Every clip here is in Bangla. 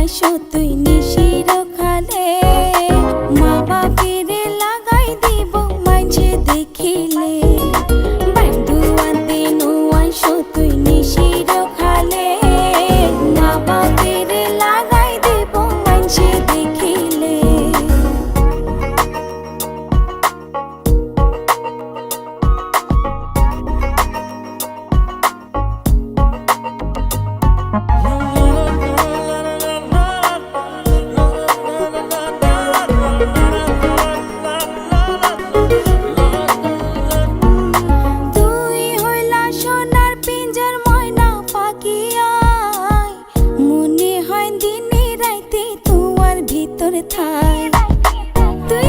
আইসো তুই নিশির খালে মা বাপেরে লাগাই দিব মাঝে দেখিলে বান্ধুয়াতে নো আইসো তুই নিশির খালে মা বাপেরে লাগাই দিব মাঝে দেখিলে তুই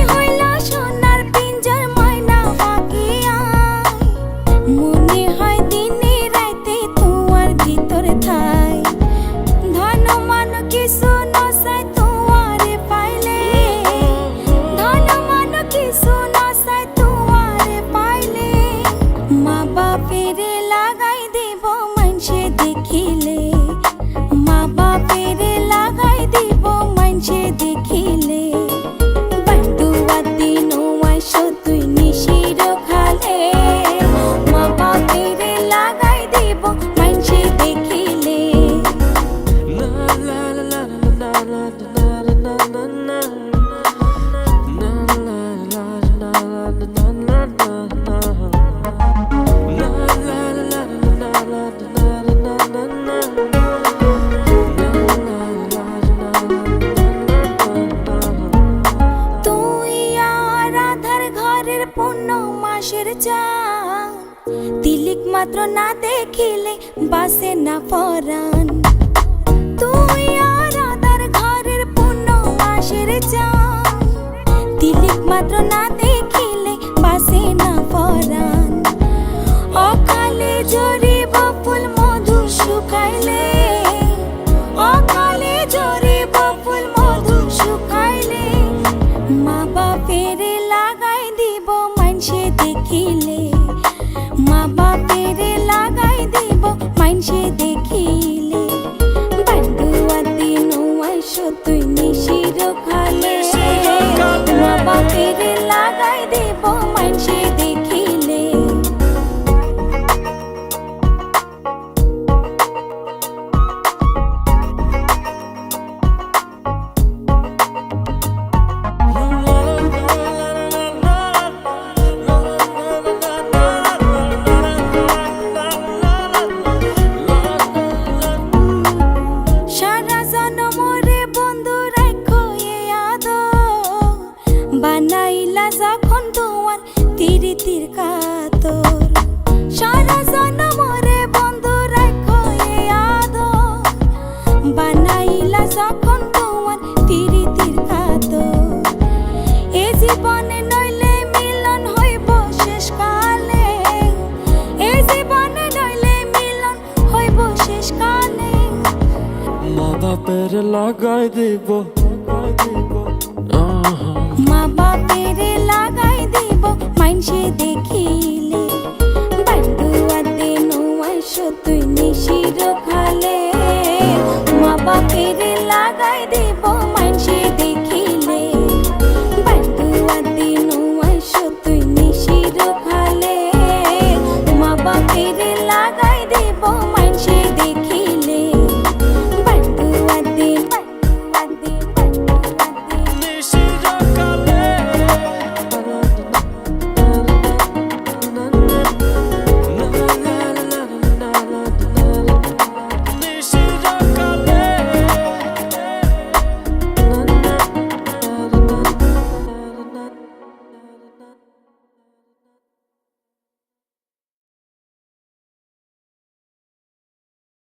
হইলা সোনার পিঞ্জর ময়না পাখি মনে হয় দিনে রাইতে তোমার ভিতরে থাই ধন মান কিছু নসাই তোমারে পাইলে ধন মান কিছু নসাই তোমারে পাইলে মা বাপেরে লাগাই দেব মানসে দেখিলে মা বাপেরে লাগাই দিব মানসে দেখিলে বান্ধুয়াতে নো আইসো তুই নিশির খালে মা বাপেরে লাগাই দিব মানসে দেখিলে মাসের চান তিলিক মাত্র না দেখিলে বাসে না পরাণ তুই আর আদার ঘরের পূর্ণ মাসের চান তিলিক মাত্র না দেখিলে বাসে না পরাণ অকালে জরিব ফুল মধু শুকাইলে অকালে জরিব ফুল মধু শুকাইলে মা বাপেরে লাগাই দিব মানসে দেখিলে মা বাপেরে লাগাই দিব মানসে দেখিলে বান্ধুয়াতে নো আইসো তুই নিশির খালে মা বাপেরে লাগাই দিব মানসে দেখিলে বানাইলা যখন তোমার তিরিতির কাতর সারা জনমরে বন্ধু রাখো এ আদর বানাইলা যখন তোমার তিরিতির কাতর এ জীবনে নইলে মিলন হইব শেষকালে এ জীবনে নইলে মিলন হইব শেষকালে মা বাপের লাগাই দিব মা বাপেরে লাগাই দিব মানসে দেখিলে বান্ধুয়াতে নো আইসো তুই নিশির খালে মা বাপে